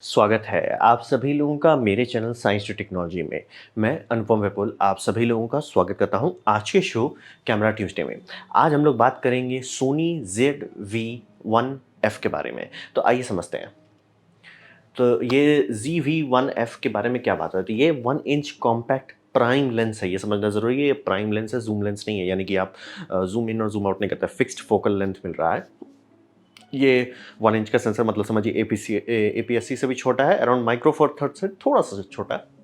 स्वागत है आप सभी लोगों का मेरे चैनल साइंस टू टेक्नोलॉजी में। मैं अनुपम विपुल आप सभी लोगों का स्वागत करता हूं आज के शो कैमरा ट्यूसडे में। आज हम लोग बात करेंगे सोनी ZV-1F के बारे में। तो आइए समझते हैं। तो ये ZV-1F के बारे में क्या बात है, तो ये 1 इंच कॉम्पैक्ट प्राइम लेंस है। ये समझना ज़रूरी है, ये प्राइम लेंस है, जूम लेंस नहीं है। यानी कि आप जूम इन और जूम आउट नहीं करते, फिक्स्ड फोकल लेंथ मिल रहा है। ये 1 इंच का सेंसर मतलब समझिए APS-C से भी छोटा है, अराउंड माइक्रो फोर थर्ड से थोड़ा सा छोटा है।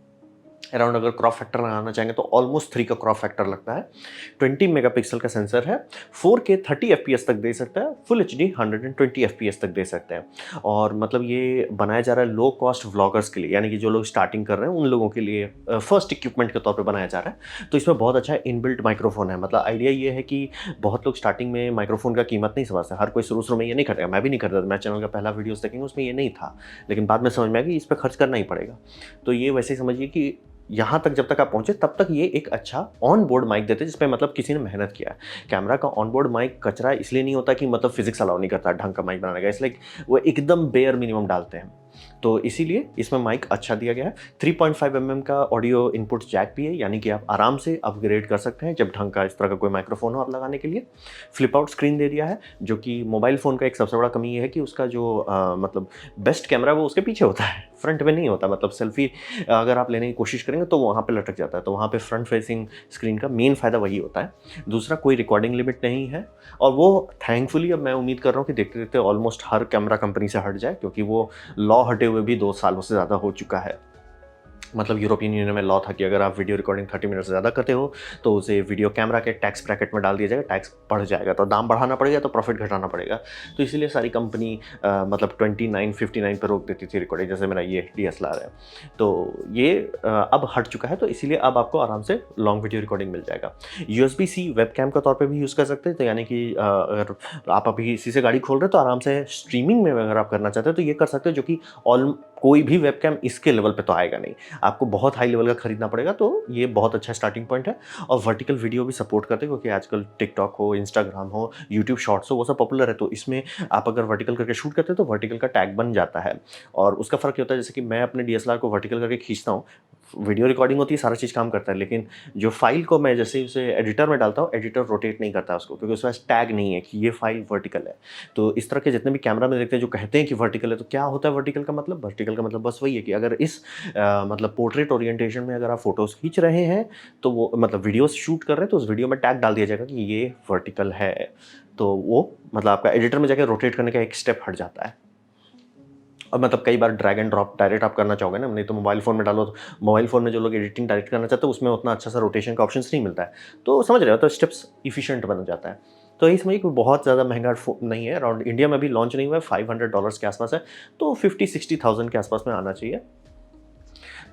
अराउंड अगर क्रॉप फैक्टर लगाना चाहेंगे तो ऑलमोस्ट 3 का क्रॉप फैक्टर लगता है। 20 मेगापिक्सल का सेंसर है। 4K 30 FPS तक दे सकता है, फुल HD 120 FPS तक दे सकते हैं। और मतलब ये बनाया जा रहा है लो कॉस्ट व्लॉगर्स के लिए, यानी कि जो लोग स्टार्टिंग कर रहे हैं उन लोगों के लिए फर्स्ट इक्विपमेंट के तौर पे बनाया जा रहा है। तो इसमें बहुत अच्छा इनबिल्ट माइक्रोफोन है। मतलब आइडिया ये है कि बहुत लोग स्टार्टिंग में माइक्रोफोन का कीमत नहीं समझते, हर कोई शुरू में ये नहीं करेगा। मैं भी नहीं करता था, मैं चैनल का पहला वीडियोस देखेंगे उसमें ये नहीं था, लेकिन बाद में समझ में आया कि इस पर खर्च करना ही पड़ेगा। तो ये वैसे ही समझिए कि यहाँ तक जब तक आप पहुँचे तब तक ये एक अच्छा ऑन बोर्ड माइक देते हैं, जिसपे मतलब किसी ने मेहनत किया है। कैमरा का ऑन बोर्ड माइक कचरा इसलिए नहीं होता कि मतलब फिजिक्स अलाउ नहीं करता ढंग का माइक बनाने का, इसलिए वो एकदम बेयर मिनिमम डालते हैं। तो इसीलिए इसमें माइक अच्छा दिया गया है। 3.5 mm का ऑडियो इनपुट जैक भी है, यानी कि आप आराम से अपग्रेड कर सकते हैं जब ढंग का इस तरह का कोई माइक्रोफोन हो आप लगाने के लिए। फ्लिप आउट स्क्रीन दे दिया है, जो कि मोबाइल फ़ोन का एक सबसे बड़ा कमी ये है कि उसका जो मतलब बेस्ट कैमरा वो उसके पीछे होता है, फ्रंट में नहीं होता। मतलब सेल्फी अगर आप लेने की कोशिश करेंगे तो वहाँ पे लटक जाता है, तो वहाँ पे फ्रंट फेसिंग स्क्रीन का मेन फ़ायदा वही होता है। दूसरा, कोई रिकॉर्डिंग लिमिट नहीं है, और वो थैंकफुली अब मैं उम्मीद कर रहा हूँ कि देखते देखते ऑलमोस्ट हर कैमरा कंपनी से हट जाए, क्योंकि वो लॉ हटे हुए भी 2 सालों से ज़्यादा हो चुका है। मतलब यूरोपियन यूनियन में लॉ था कि अगर आप वीडियो रिकॉर्डिंग 30 मिनट से ज़्यादा करते हो तो उसे वीडियो कैमरा के टैक्स ब्रैकेट में डाल दिया जाएगा, टैक्स बढ़ जाएगा, तो दाम बढ़ाना पड़ेगा तो प्रॉफिट घटाना पड़ेगा। तो इसीलिए सारी कंपनी मतलब 29-59 पर रोक देती थी रिकॉर्डिंग, जैसे मेरा ये DSLR है। तो ये अब हट चुका है, तो इसीलिए अब आपको आराम से लॉन्ग वीडियो रिकॉर्डिंग मिल जाएगा। USB-C वेबकैम के तौर पे भी यूज़ कर सकते हैं, तो यानी कि अगर आप अभी इसी से गाड़ी खोल रहे हो तो आराम से स्ट्रीमिंग में अगर आप करना चाहते हो तो ये कर सकते हो, जो कि ऑल कोई भी वेबकैम इसके लेवल पे तो आएगा नहीं, आपको बहुत हाई लेवल का खरीदना पड़ेगा। तो ये बहुत अच्छा स्टार्टिंग पॉइंट है। और वर्टिकल वीडियो भी सपोर्ट करते हैं, क्योंकि आजकल टिकटॉक हो, इंस्टाग्राम हो, यूट्यूब शॉर्ट्स हो, वो सब पॉपुलर है। तो इसमें आप अगर वर्टिकल करके शूट करते हो तो वर्टिकल का टैग बन जाता है, और उसका फ़र्क ये होता है जैसे कि मैं अपने DSLR को वर्टिकल करके खींचता हूँ, वीडियो रिकॉर्डिंग होती है, सारा चीज़ काम करता है, लेकिन जो फाइल को मैं जैसे उसे एडिटर में डालता हूँ, एडिटर रोटेट नहीं करता उसको, क्योंकि उसके पास टैग नहीं है कि ये फाइल वर्टिकल है। तो इस तरह के जितने भी कैमरा में देखते हैं जो कहते हैं कि वर्टिकल है, तो क्या होता है वर्टिकल का मतलब? वर्टिकल का मतलब बस वही है कि अगर इस मतलब पोर्ट्रेट ओरिएंटेशन में अगर आप फोटोज़ खींच रहे हैं, तो वो मतलब वीडियोज़ शूट कर रहे हैं, तो उस वीडियो में टैग डाल दिया जाएगा कि ये वर्टिकल है। तो वो मतलब आपका एडिटर में जाके रोटेट करने का एक स्टेप हट जाता है। और मतलब कई बार ड्रैग एंड ड्रॉप डायरेक्ट आप करना चाहोगे ना, नहीं तो मोबाइल फ़ोन में डालो, तो मोबाइल फ़ोन में जो लोग एडिटिंग डायरेक्ट करना चाहते हैं उसमें उतना अच्छा सा रोटेशन का ऑप्शंस नहीं मिलता है। तो समझ रहे हो, तो स्टेप्स एफिशिएंट बन जाता है। तो यही समझिए कि बहुत ज़्यादा महँगा नहीं है, अराउंड इंडिया में अभी लॉन्च नहीं हुआ है, $500 के आसपास है, तो 50-60,000 के आसपास में आना चाहिए।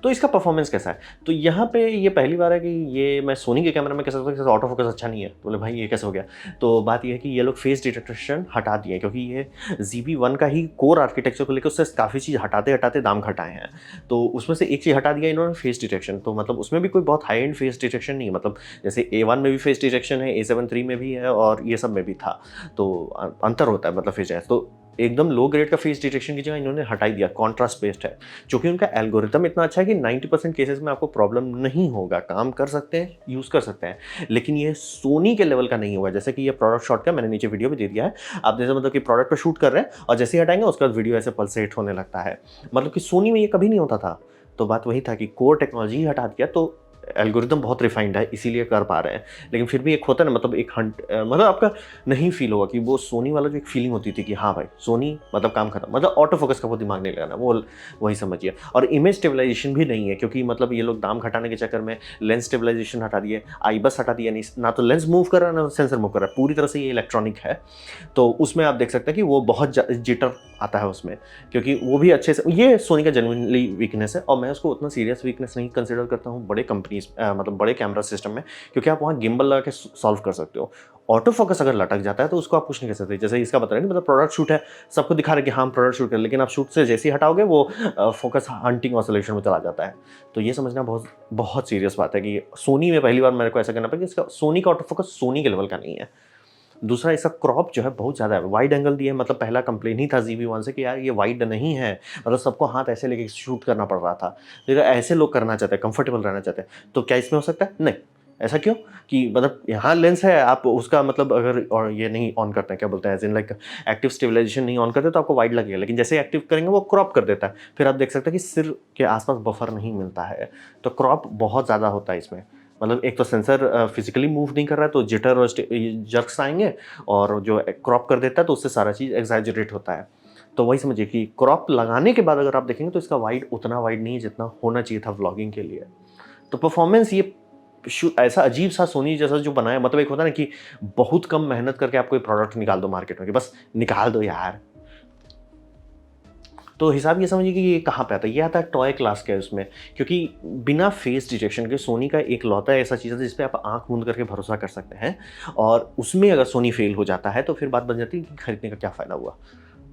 तो इसका परफॉर्मेंस कैसा है? तो यहाँ पे ये पहली बार है कि ये मैं सोनी के कैमरा में कह सकता हूँ कि ऑटो फोकस अच्छा नहीं है। बोले भाई ये कैसे हो गया? तो बात ये है कि ये लोग फेस डिटेक्शन हटा दिए हैं, क्योंकि ये ZV-1 का ही कोर आर्किटेक्चर को लेकर उससे काफ़ी चीज़ हटाते-हटाते दाम घटाए हैं। तो उसमें से एक चीज़ हटा दिया इन्होंने, फेस डिटेक्शन। तो मतलब उसमें भी कोई बहुत हाई एंड फेस डिटेक्शन नहीं है, मतलब जैसे A1 में भी फेस डिटेक्शन है, A7 III में भी है, और ये सब में भी था। तो अंतर होता है मतलब फेस डिटेक्शन। तो एकदम लो ग्रेड का फेस डिटेक्शन की जगह इन्होंने हटा ही दिया, कॉन्ट्रास्ट बेस्ड है। चूँकि उनका एल्गोरिथम इतना अच्छा है कि 90% केसेस में आपको प्रॉब्लम नहीं होगा, काम कर सकते हैं, यूज़ कर सकते हैं। लेकिन ये सोनी के लेवल का नहीं होगा, जैसे कि ये प्रोडक्ट शॉट का मैंने नीचे वीडियो भी दे दिया है। आप जैसे मतलब कि प्रोडक्ट को शूट कर रहे हैं और जैसे ही हटाएँगे उसके बाद वीडियो ऐसे पल्सेट होने लगता है। मतलब कि सोनी में ये कभी नहीं होता था। तो बात वही था कि कोर टेक्नोलॉजी ही हटा दिया, तो एल्गोरिदम बहुत रिफाइंड है इसीलिए कर पा रहे हैं। लेकिन फिर भी एक होता है ना, मतलब एक मतलब आपका नहीं फील होगा कि वो सोनी वाला जो एक फीलिंग होती थी कि हाँ भाई सोनी मतलब काम खत्म, मतलब ऑटो फोकस का वो दिमाग नहीं लगाना, वो वही समझिए। और इमेज स्टेबलाइजेशन भी नहीं है, क्योंकि मतलब ये लोग दाम घटाने के चक्कर में लेंस स्टेबलाइजेशन हटा दिए, आई बस हटा दिया, नहीं ना तो लेंस मूव कर रहा है ना सेंसर मूव कर रहा है, पूरी तरह से ये इलेक्ट्रॉनिक है। तो उसमें आप देख सकते हैं कि वो बहुत जिटर आता है उसमें, क्योंकि वो भी अच्छे से, ये सोनी का जेन्युइनली वीकनेस है, और मैं उसको उतना सीरियस वीकनेस नहीं कंसिडर करता हूँ बड़े कंपनीज मतलब बड़े कैमरा सिस्टम में, क्योंकि आप वहाँ गिम्बल लगा के सॉल्व कर सकते हो। ऑटो फोकस अगर लटक जाता है तो उसको आप कुछ नहीं कर सकते। जैसे इसका बता रहे हैं कि मतलब प्रोडक्ट शूट है, सबको दिखा रहे कि हाँ हम प्रोडक्ट शूट कर, लेकिन आप शूट से जैसे ही हटाओगे वो फोकस हंटिंग ऑसिलेशन में चला जाता है। तो ये समझना बहुत बहुत सीरियस बात है कि सोनी में पहली बार मेरे को ऐसा करना पड़ा कि इसका सोनी का ऑटो फोकस सोनी के लेवल का नहीं है। दूसरा इसका क्रॉप जो है बहुत ज़्यादा है, वाइड एंगल दिया है, मतलब पहला कंप्लेन ही था ZV-1 से कि यार ये वाइड नहीं है, मतलब सबको हाथ ऐसे लेके शूट करना पड़ रहा था। फिर ऐसे लोग करना चाहते हैं, कंफर्टेबल रहना चाहते हैं, तो क्या इसमें हो सकता है? नहीं। ऐसा क्यों? कि मतलब यहाँ लेंस है, आप उसका मतलब अगर और ये नहीं ऑन करते हैं, क्या बोलते हैं, as in like active stabilisation नहीं ऑन करते तो आपको वाइड लगेगा, लेकिन जैसे एक्टिव करेंगे वो क्रॉप कर देता है। फिर आप देख सकते हैं कि सिर के आसपास बफर नहीं मिलता है, तो क्रॉप बहुत ज़्यादा होता है इसमें। मतलब एक तो सेंसर फिजिकली मूव नहीं कर रहा है, तो जिटर और जर्क्स आएंगे, और जो क्रॉप कर देता है तो उससे सारा चीज़ एग्जैजरेट होता है। तो वही समझिए कि क्रॉप लगाने के बाद अगर आप देखेंगे तो इसका वाइड उतना वाइड नहीं है जितना होना चाहिए था व्लॉगिंग के लिए। तो परफॉर्मेंस ये ऐसा अजीब सा सोनी जैसा जो बनाया, मतलब एक होता है ना कि बहुत कम मेहनत करके आप कोई प्रोडक्ट निकाल दो मार्केट में, कि बस निकाल दो यार। तो हिसाब ये समझिए कि ये कहाँ पे आता है, ये आता है टॉय क्लास के उसमें, क्योंकि बिना फेस डिटेक्शन के सोनी का एक लौता ऐसा चीज़ है जिस पे आप आंख मूंद करके भरोसा कर सकते हैं, और उसमें अगर सोनी फेल हो जाता है तो फिर बात बन जाती है कि खरीदने का क्या फ़ायदा हुआ।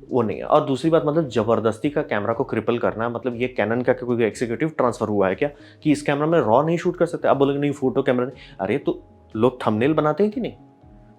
वो नहीं है। और दूसरी बात, मतलब ज़बरदस्ती का कैमरा को क्रिपल करना, मतलब ये कैनन का कोई एग्जीक्यूटिव ट्रांसफ़र हुआ है क्या कि इस कैमरा में रॉ नहीं शूट कर सकते? आप बोलेंगे नहीं फोटो कैमरा नहीं, अरे तो लोग थंबनेल बनाते हैं कि नहीं?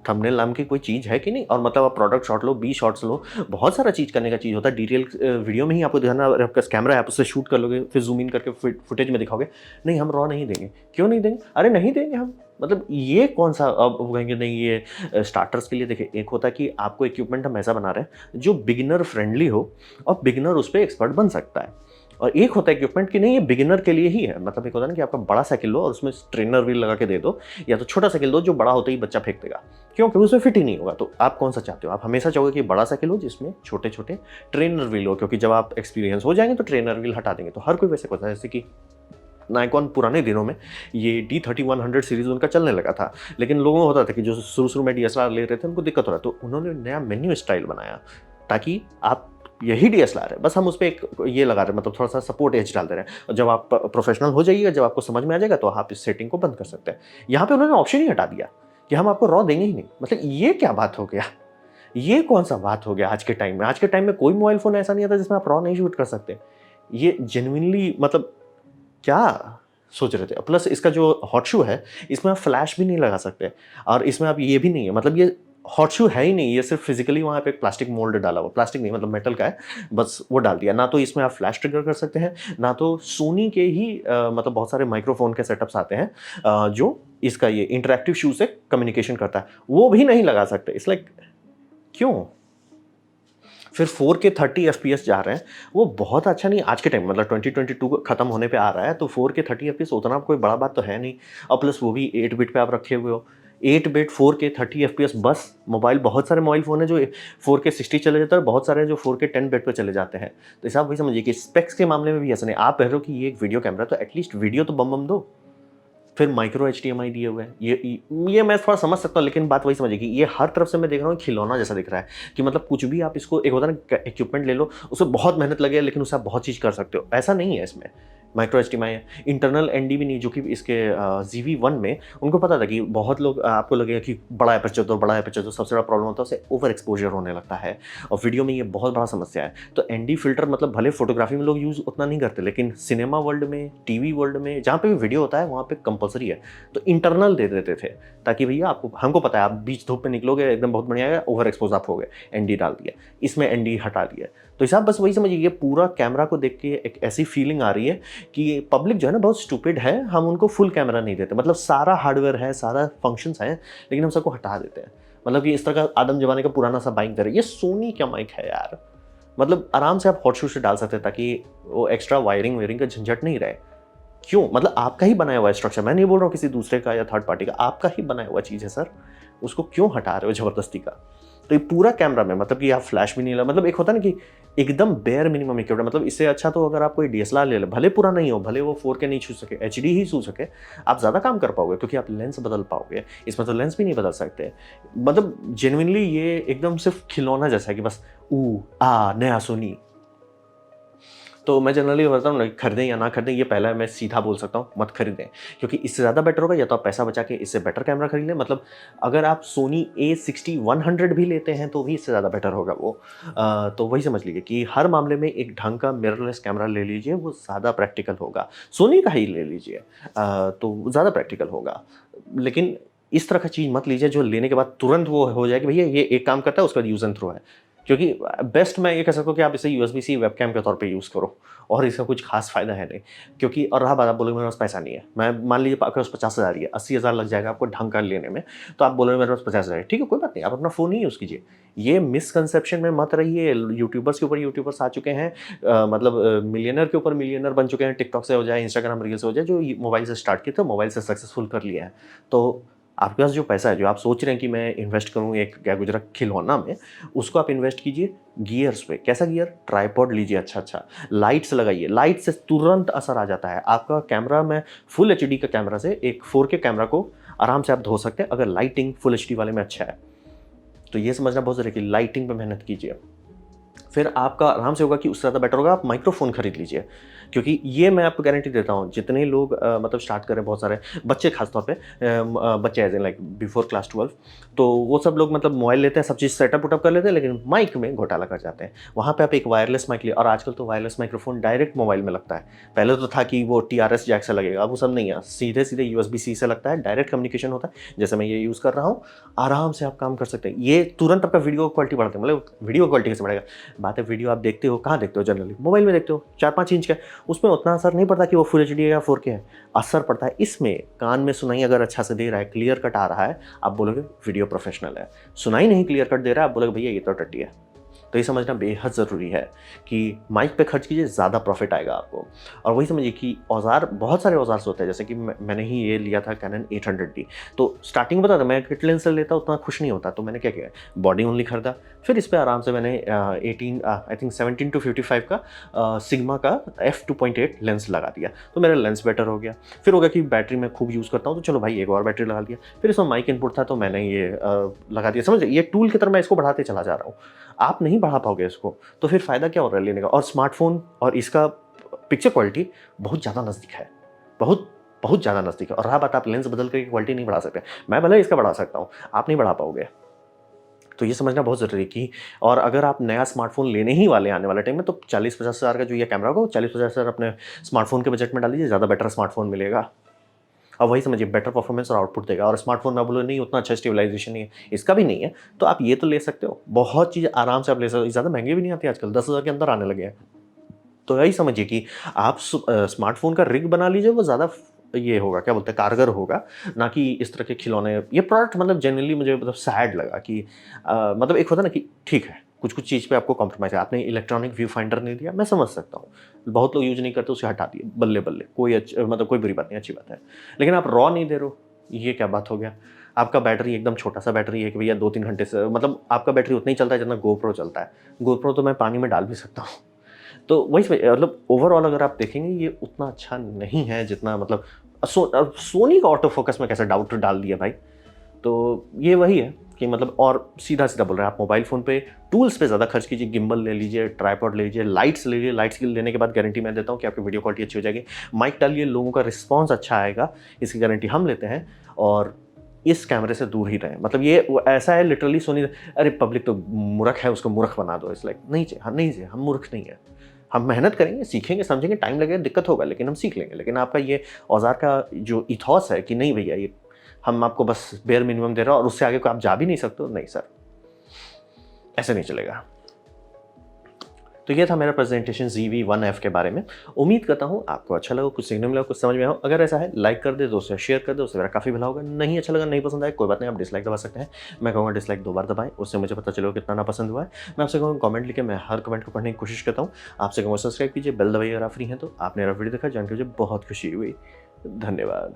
थंबनेल नाम की कोई चीज़ है कि नहीं? और मतलब आप प्रोडक्ट शॉट लो, 20 शॉट्स लो, बहुत सारा चीज़ करने का चीज़ होता है। डिटेल वीडियो में ही आपको दिखाना, अगर आपका कैमरा है आप उससे शूट कर लोगे, फिर ज़ूम इन करके फुटेज में दिखाओगे। नहीं, हम रॉ नहीं देंगे। क्यों नहीं देंगे? अरे नहीं देंगे हम। मतलब ये कौन-सा, अब वो कहेंगे नहीं ये स्टार्टर्स के लिए। देखिए, एक होता है कि आपको इक्विपमेंट हम ऐसा बना रहे हैं जो बिगिनर फ्रेंडली हो और बिगिनर उस पे एक्सपर्ट बन सकता है। और एक होता है इक्विपमेंट कि नहीं ये बिगिनर के लिए ही है। मतलब एक होता है ना कि आपका बड़ा साइकिल लो और उसमें ट्रेनर व्हील लगा के दे दो, या तो छोटा साइकिल दो जो बड़ा होते ही बच्चा फेंक देगा। क्यों? क्योंकि उसमें फिट ही नहीं होगा। तो आप कौन सा चाहते हो? आप हमेशा चाहोगे कि बड़ा साइकिल हो जिसमें छोटे-छोटे ट्रेनर व्हील हो, क्योंकि जब आप एक्सपीरियंस हो जाएँगे तो ट्रेनर व्हील हटा देंगे। तो हर कोई वैसे करता है, जैसे कि नायकॉन पुराने दिनों में ये D3100 सीरीज़ उनका चलने लगा था। लेकिन लोगों को होता था कि जो शुरू-शुरू में DSLR ले रहे थे उनको दिक्कत हो रहा है। तो उन्होंने नया मेन्यू स्टाइल बनाया ताकि आप यही DSLR है, बस हम उसपे एक ये लगा रहे हैं, मतलब थोड़ा-सा सपोर्ट एज डाल दे रहे हैं। और जब आप प्रोफेशनल हो जाइएगा, जब आपको समझ में आ जाएगा तो आप इस सेटिंग को बंद कर सकते हैं। यहाँ पे उन्होंने ऑप्शन ही हटा दिया कि हम आपको रॉ देंगे ही नहीं। मतलब ये क्या बात हो गया? ये कौन-सा बात हो गया आज के टाइम में? आज के टाइम में कोई मोबाइल फ़ोन ऐसा नहीं आता जिसमें आप रॉ नहीं शूट कर सकते। ये जेनुइनली, मतलब क्या सोच रहे थे? प्लस इसका जो हॉट शू है, इसमें आप फ्लैश भी नहीं लगा सकते, और इसमें आप ये भी नहीं है, मतलब ये हॉट शू है ही नहीं, ये सिर्फ़ फिज़िकली वहाँ पे एक प्लास्टिक मोल्ड डाला हुआ, प्लास्टिक नहीं मतलब मेटल का है, बस वो डाल दिया। ना तो इसमें आप फ्लैश ट्रिगर कर सकते हैं, ना तो सोनी के ही मतलब बहुत सारे माइक्रोफ़ोन के सेटअप्स आते हैं जो इसका ये इंटरैक्टिव शू से कम्युनिकेशन करता है, वो भी नहीं लगा सकते। इट्स लाइक क्यों? फिर 4K 30 एफपीएस जा रहे हैं, वो बहुत अच्छा नहीं आज के टाइम, मतलब 2022 खत्म होने पे आ रहा है, तो 4K 30 एफपीएस उतना कोई बड़ा बात तो है नहीं। और प्लस वो भी 8 बिट पे आप रखे हुए हो। 8 बिट 4K 30 एफपीएस बस। मोबाइल, बहुत सारे मोबाइल फ़ोन है जो 4K 60 चले जाता है, बहुत सारे हैं जो 4K 10 बिट पे चले जाते हैं। तो इसे आप वही समझिए कि स्पेक्स के मामले में भी ऐसा नहीं। आप कह रहे हो कि ये एक वीडियो कैमरा है, तो एटलीस्ट वीडियो तो बम-बम दो। फिर माइक्रो एचडीएमआई दिए हुए हैं। ये मैं थोड़ा समझ सकता हूँ, लेकिन बात वही समझिए कि ये हर तरफ से मैं देख रहा हूँ खिलौना जैसा दिख रहा है, कि मतलब कुछ भी आप इसको, एक होता है ना इक्विपमेंट ले लो, उसमें बहुत मेहनत लगे लेकिन उससे आप बहुत चीज़ कर सकते हो, ऐसा नहीं है इसमें। माइक्रो एचडीएमआई है, इंटरनल एनडी भी नहीं, जो कि इसके ZV-1 में उनको पता था कि बहुत लोग आपको लगेगा कि बड़ा एपर्चर दो, सबसे बड़ा प्रॉब्लम होता है उससे ओवर एक्सपोजर होने लगता है, और वीडियो में ये बहुत बड़ा समस्या है। तो एनडी फ़िल्टर, मतलब भले फोटोग्राफी में लोग यूज़ उतना नहीं करते, लेकिन सिनेमा वर्ल्ड में, टीवी वर्ल्ड में, जहाँ पे भी वीडियो होता है वहाँ पे कंपल्सरी है। तो इंटरनल दे देते थे ताकि भैया आपको, हमको पता है आप बीच धूप में निकलोगे एकदम बहुत बढ़िया है, ओवर एक्सपोज आप हो गए, एनडी डाल दिया, इसमें एनडी हटा दिया। तो हिसाब बस वही समझिए, ये पूरा कैमरा को देख के एक ऐसी फीलिंग आ रही है कि पब्लिक जो है ना बहुत स्टूपिड है, हम उनको फुल कैमरा नहीं देते, मतलब सारा हार्डवेयर है, सारा फंक्शंस हैं, लेकिन हम सबको हटा देते हैं। मतलब कि इस तरह का आदम जमाने का पुराना सा बाइक दे रहे, ये सोनी का माइक है यार। मतलब आराम से आप हॉट शू से डाल सकते हैं ताकि वो एक्स्ट्रा वायरिंग वेयरिंग का झंझट नहीं रहे। क्यों? मतलब आपका ही बनाया हुआ है स्ट्रक्चर, मैं नहीं बोल रहा हूँ किसी दूसरे का या थर्ड पार्टी का, आपका ही बनाया हुआ चीज़ है सर, उसको क्यों हटा रहे हो ज़बरदस्ती का? तो ये पूरा कैमरा में, मतलब कि आप फ्लैश भी नहीं लगा, मतलब एक होता है ना कि एकदम बेयर मिनिमम इक्विपमेंट, मतलब इससे अच्छा तो अगर आप कोई DSLR ले लो, भले पूरा नहीं हो, भले वो 4K नहीं छू सके, HD ही छू सके, आप ज़्यादा काम कर पाओगे क्योंकि आप लेंस बदल पाओगे। इसमें तो लेंस भी नहीं बदल सकते। मतलब जेनुइनली ये एकदम सिर्फ खिलौना जैसा है कि बस नया सोनी। तो मैं जनरली बताता हूँ ना, खरीदें या ना खरीदें, ये पहला मैं सीधा बोल सकता हूँ, मत खरीदें, क्योंकि इससे ज़्यादा बेटर होगा या तो आप पैसा बचा के इससे बेटर कैमरा खरीद लें। मतलब अगर आप सोनी A60-100 भी लेते हैं तो भी इससे ज़्यादा बेटर होगा वो। तो वही समझ लीजिए कि हर मामले में एक ढंग का मिररलेस कैमरा ले लीजिए, वो ज़्यादा प्रैक्टिकल होगा। सोनी का ही ले लीजिए तो ज़्यादा प्रैक्टिकल होगा। लेकिन इस तरह का चीज़ मत लीजिए जो लेने के बाद तुरंत वो हो जाए कि भैया ये एक काम करता है, उसके बाद यूज़ एंड थ्रो है। क्योंकि बेस्ट मैं ये कह सकता हूँ कि आप इसे यूएसबी-सी वेबकैम के तौर पे यूज़ करो और इसका कुछ ख़ास फ़ायदा है नहीं। क्योंकि और रहा बात, आप बोलोगे मेरे पास पैसा नहीं है। मैं मान लीजिए आपके पास 50,000 ही है, 80,000 लग जाएगा आपको ढंग का लेने में, तो आप बोलोगे मेरे पास 50,000 है। ठीक है, कोई बात नहीं, आप अपना फ़ोन ही यूज़ कीजिए। ये मिसकंसेप्शन में मत रहिए। यूट्यूबर्स के ऊपर यूट्यूबर्स आ चुके हैं, मिलियनेयर के ऊपर मिलियनेयर बन चुके हैं, टिकटॉक से हो जाए, इंस्टाग्राम रील से हो जाए, जो मोबाइल से स्टार्ट किए थे, मोबाइल से सक्सेसफुल कर लिया है। तो आपके पास जो पैसा है, जो आप सोच रहे हैं कि मैं इन्वेस्ट करूँ एक क्या गुजरा खिलौना में, उसको आप इन्वेस्ट कीजिए गियर्स पे। कैसा गियर? ट्राइपॉड लीजिए अच्छा-अच्छा, लाइट्स लगाइए, लाइट से तुरंत असर आ जाता है। आपका कैमरा में फुल एचडी का कैमरा से एक 4K कैमरा को आराम से आप धो सकते हैं, अगर लाइटिंग फुल एचडी वाले में अच्छा है। तो ये समझना बहुत ज़रूरी है कि लाइटिंग पे मेहनत कीजिए। फिर आपका आराम से होगा कि उससे ज़्यादा बेटर होगा आप माइक्रोफ़ोन खरीद लीजिए। क्योंकि ये मैं आपको गारंटी देता हूँ, जितने लोग मतलब स्टार्ट कर रहे हैं, बहुत सारे बच्चे खास तौर पे, बच्चे as in like before class 12, तो वो सब लोग मतलब मोबाइल लेते हैं, सब चीज़ सेटअप वुटअप कर लेते हैं, लेकिन माइक में घोटाला कर जाते हैं। वहाँ पे आप एक वायरलेस माइक लिए, और आजकल तो वायरलेस माइक्रोफ़ोन डायरेक्ट मोबाइल में लगता है। पहले तो था कि वो TRS जैक से लगेगा, अब वो सब नहीं है, सीधे-सीधे USB-C से लगता है, डायरेक्ट कम्युनिकेशन होता है। जैसे मैं ये यूज़ कर रहा हूँ, आराम से आप काम कर सकते हैं। ये तुरंत आपका वीडियो क्वालिटी बढ़ाते हैं, मतलब वीडियो क्वालिटी कैसे बढ़ेगा? बात है, वीडियो आप देखते हो, कहाँ देखते हो जनरली? मोबाइल में देखते हो, 4-5 इंच का, उसमें उतना असर नहीं पड़ता कि वो फुल एचडी है या 4K है। असर पड़ता है इसमें, कान में सुनाई अगर अच्छा से दे रहा है, क्लियर कट आ रहा है, आप बोलोगे वीडियो प्रोफेशनल है। सुनाई नहीं क्लियर कट दे रहा है, आप बोलोगे भैया ये तो टट्टी है। तो ये समझना बेहद ज़रूरी है कि माइक पे खर्च कीजिए, ज़्यादा प्रॉफिट आएगा आपको। और वही समझिए कि औज़ार, बहुत सारे औज़ार होते हैं, जैसे कि मैंने ही ये लिया था कैनन 800D। तो स्टार्टिंग बता था, मैं किट लेंस से लेता उतना खुश नहीं होता, तो मैंने क्या किया, बॉडी ओनली खरीदा। फिर इस पे आराम से मैंने 17-55 का सिग्मा का f2.8 लेंस लगा दिया, तो मेरा लेंस बेटर हो गया। फिर हो गया कि बैटरी मैं खूब यूज़ करता हूँ, तो चलो भाई एक और बैटरी लगा दिया। फिर इसमें माइक इनपुट था, तो मैंने ये लगा दिया। समझ, ये टूल की तरह मैं इसको बढ़ाते चला जा रहा हूँ। आप नहीं बढ़ा पाओगे इसको, तो फिर फ़ायदा क्या हो रहा है लेने का? और स्मार्टफ़ोन और इसका पिक्चर क्वालिटी बहुत ज़्यादा नज़दीक है, बहुत बहुत ज़्यादा नज़दीक है। और रहा बात, आप लेंस बदल के क्वालिटी नहीं बढ़ा सकते। मैं भले इसका बढ़ा सकता हूँ, आप नहीं बढ़ा पाओगे। तो ये समझना बहुत ज़रूरी है कि, और अगर आप नया स्मार्टफ़ोन लेने ही वाले आने वाले टाइम में, तो 40-50 हज़ार का जो ये कैमरा होगा, 40-50 हज़ार अपने स्मार्टफ़ोन के बजट में डाल दीजिए, ज़्यादा बेटर स्मार्टफ़ोन मिलेगा। और वही समझिए, बेटर परफॉर्मेंस और आउटपुट देगा। और स्मार्टफ़ोन में बोलो नहीं उतना अच्छा स्टेबलाइजेशन नहीं है, इसका भी नहीं है, तो आप ये तो ले सकते हो। बहुत चीज़ आराम से आप ले सकते हो, ज़्यादा महंगे भी नहीं आती आजकल, 10,000 के अंदर आने लगे हैं। तो यही समझिए कि आप स्मार्टफ़ोन का रिग बना लीजिए, वो ज़्यादा ये होगा, क्या बोलते हैं, कारगर होगा, ना कि इस तरह के खिलौने। ये प्रोडक्ट मतलब जनरली मुझे मतलब सैड लगा कि मतलब एक होता है ना कि ठीक है, कुछ-कुछ चीज़ पे आपको कॉम्प्रोमाइज़ है। आपने इलेक्ट्रॉनिक व्यू फाइंडर नहीं दिया, मैं समझ सकता हूँ। बहुत लोग यूज़ नहीं करते, उसे हटा दिए, बल्ले-बल्ले, कोई मतलब कोई बुरी बात नहीं, अच्छी बात है। लेकिन आप रॉ नहीं दे रहे हो, ये क्या बात हो गया? आपका बैटरी एकदम छोटा-सा बैटरी है कि भैया 2-3 घंटे से, मतलब आपका बैटरी उतना ही चलता है जितना गोप्रो चलता है। गोप्रो तो मैं पानी में डाल भी सकता हूँ। तो वही मतलब ओवरऑल अगर आप देखेंगे, ये उतना अच्छा नहीं है जितना मतलब सोनी का ऑटो फोकस में कैसे डाउट डाल दिया भाई। तो ये वही है कि मतलब, और सीधा-सीधा बोल रहे हैं, आप मोबाइल फ़ोन पे टूल्स पे ज़्यादा खर्च कीजिए, गिम्बल ले लीजिए, ट्राइपॉड ले लीजिए, लाइट्स ले लीजिए। लाइट्स लेने के बाद गारंटी मैं देता हूँ कि आपकी वीडियो क्वालिटी अच्छी हो जाएगी। माइक डालिए, लोगों का रिस्पॉन्स अच्छा आएगा, इसकी गारंटी हम लेते हैं। और इस कैमरे से दूर ही रहें। मतलब ये ऐसा है लिटरली, सोनी, अरे पब्लिक तो मूर्ख है, उसको मूर्ख बना दो। इट्स लाइक नहीं चाहिए, हाँ नहीं चाहिए, हम मूर्ख नहीं है। हम मेहनत करेंगे, सीखेंगे, समझेंगे, टाइम लगेगा, दिक्कत होगा, लेकिन हम सीख लेंगे। लेकिन आपका ये औज़ार का जो इथॉस है कि नहीं भैया, ये हम आपको बस बेयर मिनिमम दे रहे हो और उससे आगे को आप जा भी नहीं सकते हो, नहीं सर, ऐसे नहीं चलेगा। तो ये था मेरा प्रेजेंटेशन ZV-1F के बारे में। उम्मीद करता हूँ आपको अच्छा लगा, कुछ सीखने मिला, कुछ समझ में आया हो। अगर ऐसा है, लाइक कर दे, दोस्तों से शेयर कर दे, उससे मेरा काफ़ी भला होगा। नहीं अच्छा लगा, नहीं पसंद आया, कोई बात नहीं, आप डिसलाइक दबा सकते हैं। मैं कहूँगा डिसलाइक 2 बार दबाएं, उससे मुझे पता चलेगा कितना ना पसंद हुआ है। मैं आपसे कहूँगा कमेंट लिखे, मैं हर कमेंट को पढ़ने की कोशिश करता हूँ। आपसे कहूँगा सब्सक्राइब कीजिए, बेल दबाइए अगर आप फ्री हैं तो। आपने मेरा वीडियो देखा, जान के मुझे बहुत खुशी हुई। धन्यवाद।